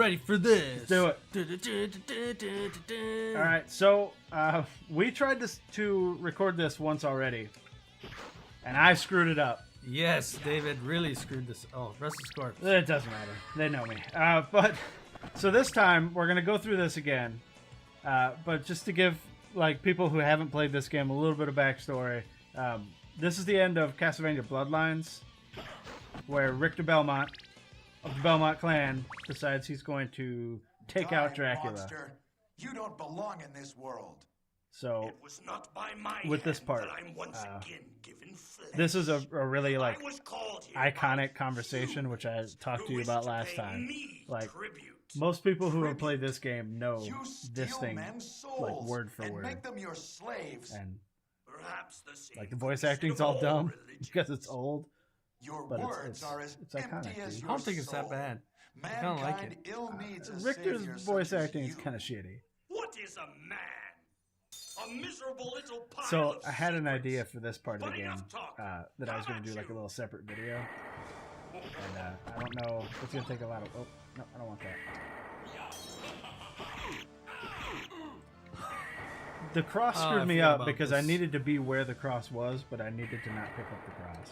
ready for this. Let's do it. All right, so we tried to record this once already, and I screwed it up. Yes, David really screwed this. Oh, rest is corpse. It doesn't matter. They know me. But so this time we're gonna go through this again. But just to give like people who haven't played this game a little bit of backstory, this is the end of Castlevania Bloodlines, where Richter Belmont of the Belmont clan decides he's going to take out Dracula. Monster. You don't belong in this world. So It was not by my with this hand part, that I'm once again given flesh. this is a really like I was called here iconic conversation, which I talked to who you wish about to last pay time. me Like tribute. most people who have played this game know You this steal thing men's souls like word for and word, make them your slaves. and Perhaps the same like the voice function acting's of all dumb religions. because it's old. Your But words are as it's iconic, empty as dude. your I don't think it's soul. that bad. I kinda like Mankind it. ill needs a Richter's savior voice such as acting is you. kind of shitty. What is a man? A miserable little pile So of I had an secrets. idea for this part of the But game enough talk. that I was going to do like a little separate video, and I don't know. It's going to take a lot of. Oh no, I don't want that. The cross Oh, I screwed me forgot up about because I this. needed to be where the cross was, but I needed to not pick up the cross.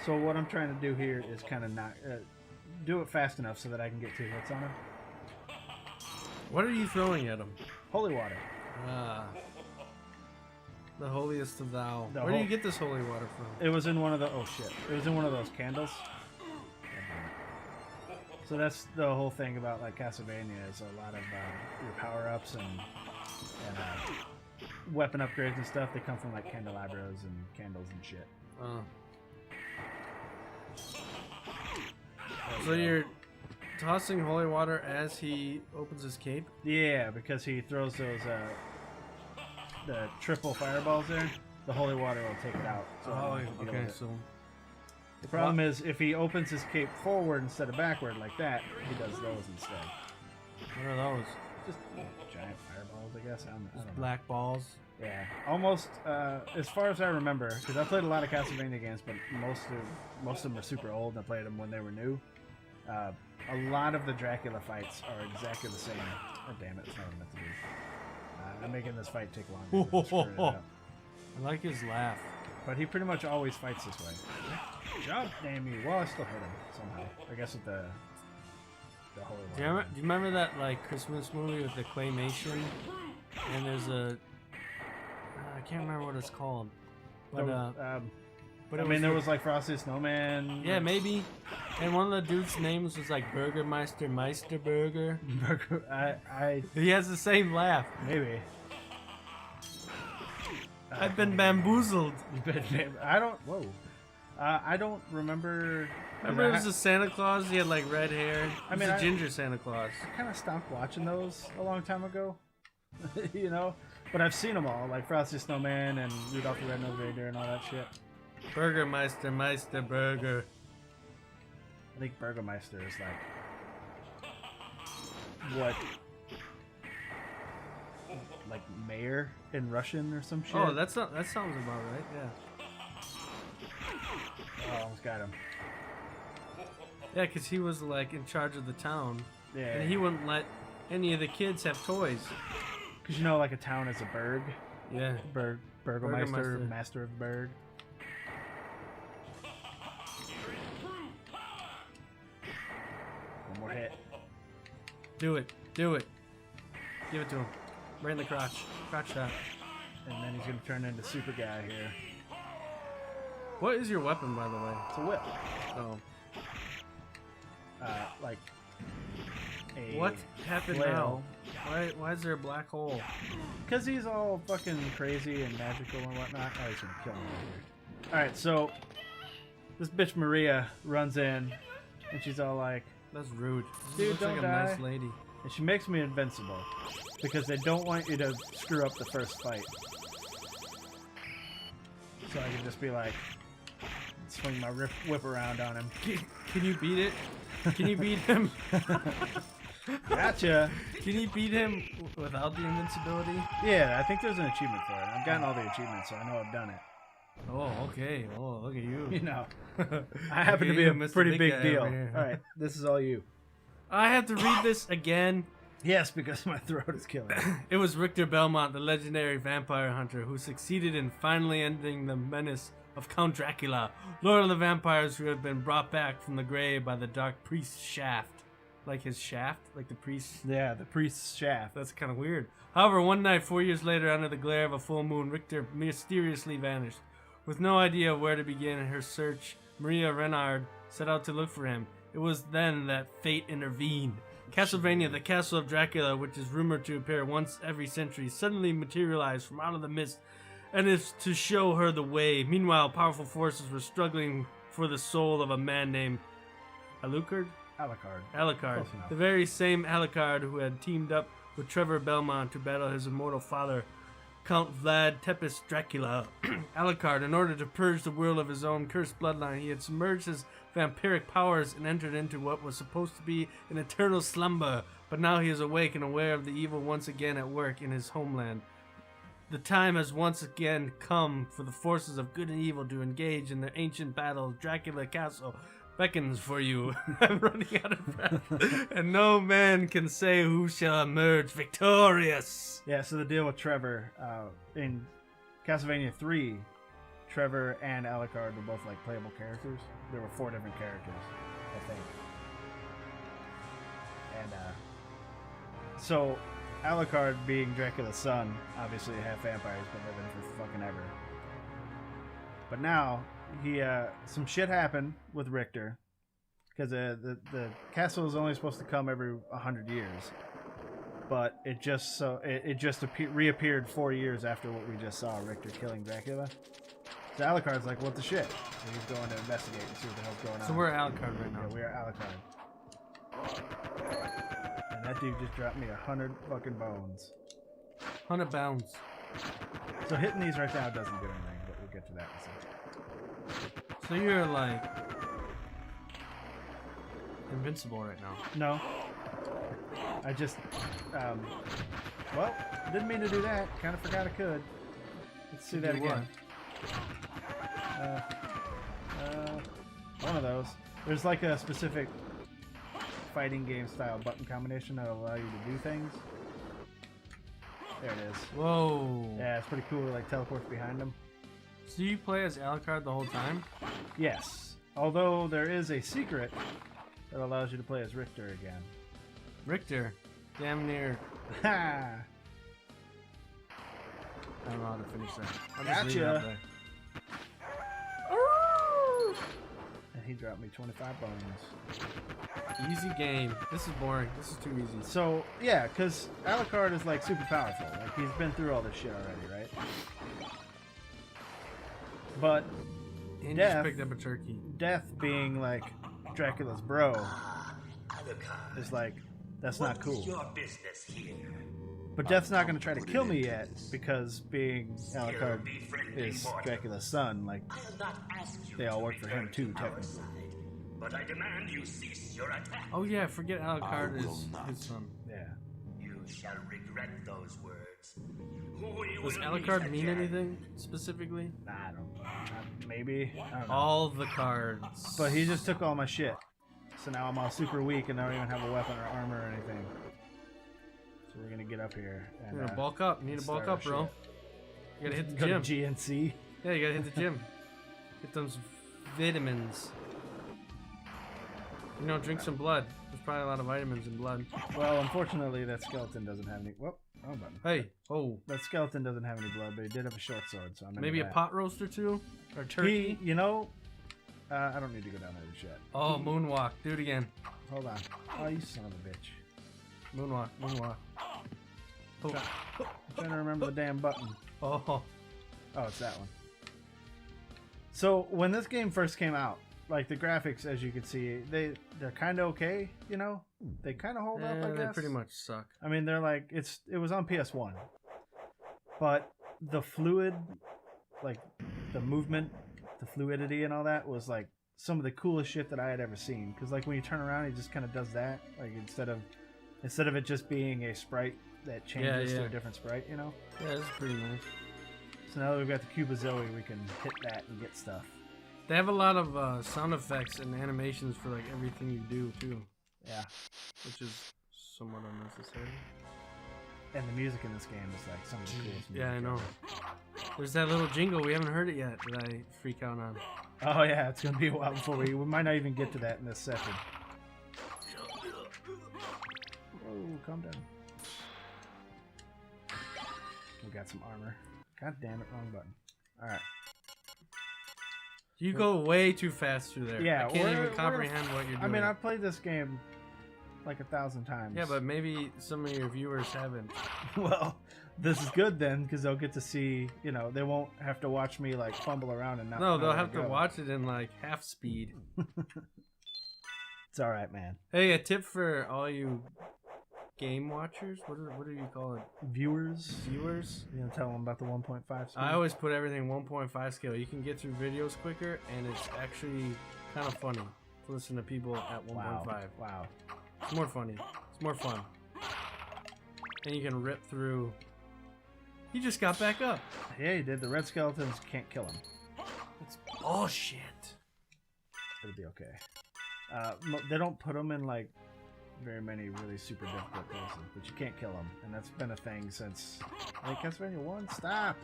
So what I'm trying to do here is kind of not do it fast enough so that I can get 2 hits on him. What are you throwing at him? Holy water. The holiest of thou. The Where do you hol- get this holy water from? It was in one of the. Oh shit! It was in one of those candles. So that's the whole thing about like Castlevania is a lot of your power-ups and weapon upgrades and stuff. They come from like candelabras and candles and shit. So you're tossing holy water as he opens his cape? Yeah, because he throws those the triple fireballs there. The holy water will take it out. So I don't have to deal okay. with it. So The problem is if he opens his cape forward instead of backward like that, he does those instead. what are those? Just giant fireballs, I guess. I don't know. Black balls. Yeah, almost as far as I remember, because I played a lot of Castlevania games, but most of them are super old, and I played them when they were new. A lot of the Dracula fights are exactly the same. Oh, damn it, it's not what I meant to do. I'm making this fight take longer. I'm screwing it up. I like his laugh. But he pretty much always fights this way. Jump, damn you. Well, I still hit him somehow. I guess with the holy Do water. you remember that like Christmas movie with the claymation? And there's a I can't remember what it's called. But I mean, there was like Frosty the Snowman. yeah, maybe. And one of the dudes' names was like Burgermeister Meisterburger. He has the same laugh. Maybe. I've been bamboozled. I don't. Whoa. I don't remember. Remember, it was a Santa Claus. He had like red hair. I He mean, was a ginger Santa Claus. I kind of stopped watching those a long time ago. You know, but I've seen them all, like Frosty the Snowman and Rudolph the Red-Nosed Reindeer and all that shit. Burgermeister Meisterburger. I think Burgermeister is like like mayor in Russian or some shit. Oh, that sounds about right. Yeah. Oh, almost got him. Yeah, because he was like in charge of the town, Yeah, and he wouldn't let any of the kids have toys. because you know, like a town is a burg. Yeah. Burgermeister, Burgermeister. master of the burg. One more hit. Do it. Do it. Give it to him. Right in the crotch. Crotch shot. And then he's gonna turn into super guy here. What is your weapon, by the way? It's a whip. Oh. Like a What happened flail. now? Why is there a black hole? Because he's all fucking crazy and magical and whatnot. Oh, he's gonna kill me here. Alright, so this bitch Maria runs in and she's all like, That's rude. Dude, Looks don't like a die. nice lady. and she makes me invincible because they don't want you to screw up the first fight. So I can just be like, swing my whip around on him. Can you beat it? Can you beat him? Gotcha. Can you beat him without the invincibility? Yeah, I think there's an achievement for it. I've gotten all the achievements, so I know I've done it. Oh, okay. Oh, look at you. You know, I happen to Okay, be you a Mr. pretty Big big Guy deal. over here. All right, this is all you. I have to read this again. Yes, because my throat is killing me. It was Richter Belmont, the legendary vampire hunter, who succeeded in finally ending the menace of Count Dracula, Lord of the Vampires, who had been brought back from the grave by the dark priest Shaft. Like his shaft? Like the priest? Yeah, the priest's shaft. That's kind of weird. However, one night, 4 years later, under the glare of a full moon, Richter mysteriously vanished. With no idea of where to begin her search, Maria Renard set out to look for him. It was then that fate intervened. Castlevania, the castle of Dracula, which is rumored to appear once every century, suddenly materialized from out of the mist and is to show her the way. Meanwhile, powerful forces were struggling for the soul of a man named Alucard? Alucard. Close enough. The very same Alucard who had teamed up with Trevor Belmont to battle his immortal father, Count Vlad Tepes Dracula. Alucard, in order to purge the world of his own cursed bloodline, he had submerged his vampiric powers and entered into what was supposed to be an eternal slumber, but now he is awake and aware of the evil once again at work in his homeland. The time has once again come for the forces of good and evil to engage in their ancient battle. Dracula Castle beckons for you. I'm running out of breath. And no man can say who shall emerge victorious. Yeah, so the deal with Trevor, in Castlevania 3, Trevor and Alucard were both like playable characters. There were 4 different characters, I think. And so Alucard, being Dracula's son, obviously half vampire, he's been living for fucking ever. But now he some shit happened with Richter, because the castle is only supposed to come every 100 years. But it just reappeared 4 years after what we just saw, Richter killing Dracula. So Alucard's like, what the shit? And he's going to investigate and see what the hell's going on. So we're Alucard right now. Yeah, we are Alucard. And that dude just dropped me 100 fucking bones. 100 bounds. So hitting these right now doesn't do anything, but we'll get to that in a second. So you're like invincible right now. No. I just, well, didn't mean to do that. Kind of forgot I could. Let's do that Do again. One of those. There's like a specific fighting game style button combination that'll allow you to do things. There it is. Whoa. Yeah, it's pretty cool. It like teleports behind them. So you play as Alucard the whole time? Yes. Although there is a secret that allows you to play as Richter again. Richter. Damn near. Ha! I don't know how to finish that. I'm just leaving it Gotcha. up there. And he dropped me 25 bones. Easy game. This is boring. This is too easy. So, yeah, because Alucard is like super powerful. Like, he's been through all this shit already, right? But And Death. just picked up a turkey. Death being like Dracula's bro Alucard, is like, that's not what cool. is your business here? But Death's not going to try to kill me yet because being Alucard is Dracula's son, like, I'll not ask you they all to work for him return too, to our technically. side, but I demand you cease your attack. Oh yeah, forget Alucard I will is not. his son. Yeah. You shall regret those words. We Does will Alucard meet mean again. anything specifically? I don't know. Maybe. I don't know. All the cards. But he just took all my shit. So now I'm all super weak and I don't even have a weapon or armor or anything. So we're gonna get up here. And, You're gonna bulk up. You need to bulk start our up, bro. shit. You gotta hit the Go to gym. GNC. Yeah, you gotta hit the gym. Get those vitamins. You know, drink some blood. There's probably a lot of vitamins in blood. Well, unfortunately, that skeleton doesn't have any. Whoop. Wrong button. Hey, oh, That skeleton doesn't have any blood, but he did have a short sword, so I'm maybe a that. pot roast or two? Or turkey? He, you know, I don't need to go down there just yet. Oh, moonwalk. Do it again. Hold on. Oh, you son of a bitch. Moonwalk, moonwalk. Oh, I'm trying to remember the damn button. oh. Oh, it's that one. So when this game first came out, like the graphics, as you can see, they're kind of okay. You know, they kind of hold up. I They guess pretty much suck. I mean, they're like it was on PS1, but the fluid, like the movement, the fluidity, and all that was like some of the coolest shit that I had ever seen. Because like when you turn around, he just kind of does that. Like instead of it just being a sprite that changes Yeah. to a different sprite, you know. Yeah, this is pretty nice. So now that we've got the Cubazoe, we can hit that and get stuff. They have a lot of sound effects and animations for like everything you do too. Yeah. Which is somewhat unnecessary. And the music in this game is like some of the coolest music. Yeah, I know. ever. There's that little jingle, we haven't heard it yet, that I freak out on. Oh yeah, it's gonna be a while before we might not even get to that in this session. Whoa, calm down. We got some armor. God damn it, wrong button. Alright. You go way too fast through there. Yeah, I can't even comprehend what you're doing. I mean, I've played this game like 1,000 times. Yeah, but maybe some of your viewers haven't. Well, this is good then, because they'll get to see, you know, they won't have to watch me like fumble around and not No, know they'll where have to go. watch it in like half speed. It's alright, man. Hey, a tip for all you game watchers? What do you call it? Viewers? Viewers? You gonna tell them about the 1.5 speed? I always put everything 1.5 scale. You can get through videos quicker, and it's actually kind of funny to listen to people at 1.5. Wow. It's more funny. It's more fun. And you can rip through. He just got back up. Yeah, you did. The red skeletons can't kill him. It's bullshit. It'll be okay. They don't put them in like very many really super difficult places, but you can't kill them, and that's been a thing since I think Castlevania 1. Stop!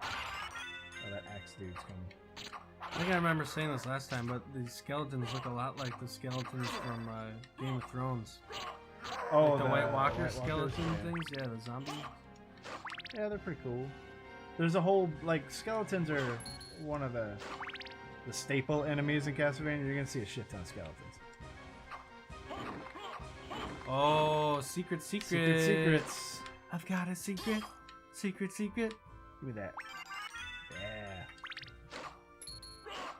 Oh, that axe dude's coming. I think I remember saying this last time, but these skeletons look a lot like the skeletons from Game of Thrones. Oh, Like the White Walker White Walkers, skeleton yeah. things? Yeah, the zombies. Yeah, they're pretty cool. There's a whole, like, skeletons are one of the staple enemies in Castlevania. You're gonna see a shit ton of skeletons. Oh, secret. Secrets. I've got a secret. Secret. Give me that. Yeah.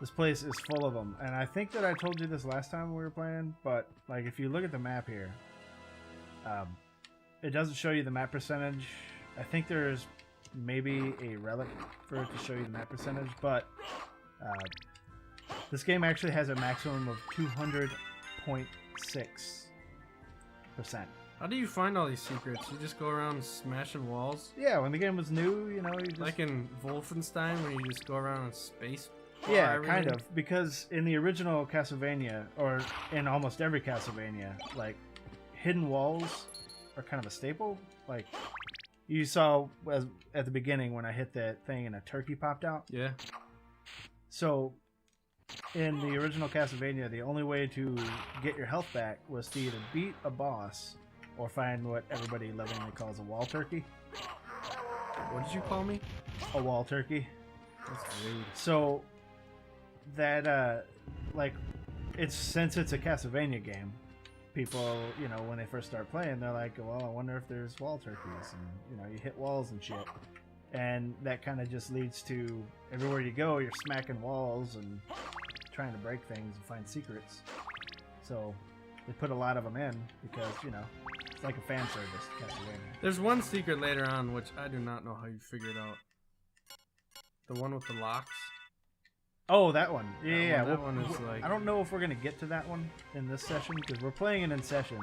This place is full of them, and I think that I told you this last time we were playing, but like if you look at the map here, it doesn't show you the map percentage. I think there's maybe a relic for it to show you the map percentage, but this game actually has a maximum of 200.6%. How do you find all these secrets? You just go around smashing walls? Yeah, when the game was new, you know, you just... Like in Wolfenstein, where you just go around in space? Yeah, everything? kind of. Because in the original Castlevania, or in almost every Castlevania, like, hidden walls are kind of a staple. Like, you saw at the beginning when I hit that thing and a turkey popped out. Yeah. So, in the original Castlevania, the only way to get your health back was to either beat a boss or find what everybody lovingly calls a wall turkey. What did you call me? A wall turkey. That's rude. So, that, like, since it's a Castlevania game, people, you know, when they first start playing, they're like, well, I wonder if there's wall turkeys, and, you know, you hit walls and shit. And that kind of just leads to everywhere you go, you're smacking walls and trying to break things and find secrets. So they put a lot of them in because, you know, it's like a fan service to Castlevania. There's one secret later on which I do not know how you figured out. The one with the locks. Oh, that one. Yeah, That one is like... I don't know if we're going to get to that one in this session because we're playing it in sessions.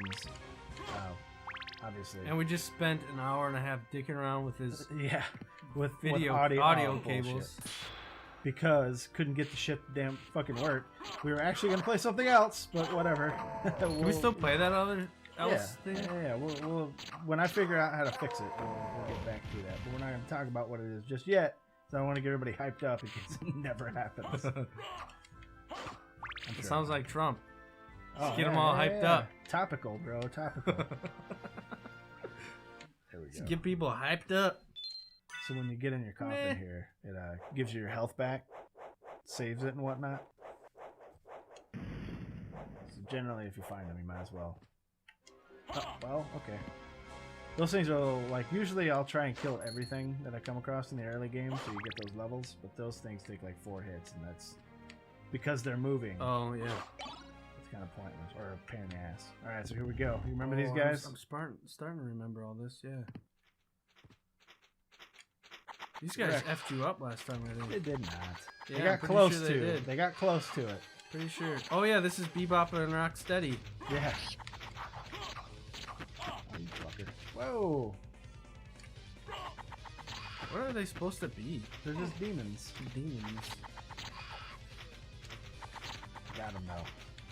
Obviously. And we just spent an hour and a half dicking around with his Yeah, with audio audio cables. bullshit. Because couldn't get the shit to damn fucking work. We were actually gonna play something else, but whatever. Can we still play that other thing? Yeah. We'll when I figure out how to fix it, we'll get back to that. But we're not gonna talk about what it is just yet. So I want to get everybody hyped up in case it never happens. It sounds like Trump. Oh, Get them all hyped up. Topical, bro. Topical. There we go. Get people hyped up. So when you get in your coffin here, it gives you your health back, saves it and whatnot. So generally, if you find them, you might as well. Oh, well, okay. Those things are like, usually I'll try and kill everything that I come across in the early game so you get those levels, but those things take like 4 hits, and that's because they're moving. Oh, yeah. It's kind of pointless, or a pain in the ass. Alright, so here we go. You remember these guys? I'm starting to remember all this, yeah. These guys effed you up last time, I think. They did not. Yeah, They got I'm pretty close sure to they it. did. They got close to it. Pretty sure. Oh, yeah, this is Bebop and Rocksteady. Yeah. Oh, you fucker. Whoa. What are they supposed to be? They're just demons. Demons. Got them though.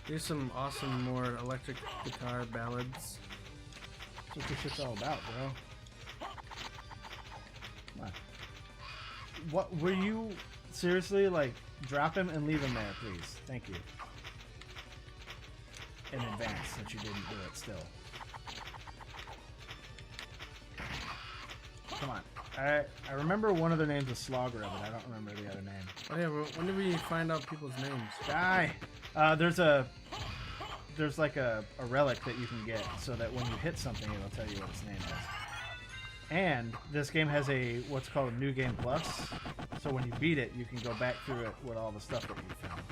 Here's some awesome, more electric guitar ballads. That's what this shit's all about, bro. Come on. What were you seriously like? Drop him and leave him there, please. Thank you. In advance that you didn't do it still. Come on. I remember one of their names was Slogger, but I don't remember the other name. Oh yeah, when did we find out people's names? Die! There's like a relic that you can get so that when you hit something, it'll tell you what its name is. And this game has what's called a New Game Plus. So when you beat it, you can go back through it with all the stuff that you found.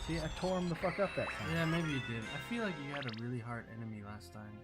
See, I tore him the fuck up that time. Yeah, maybe you did. I feel like you had a really hard enemy last time.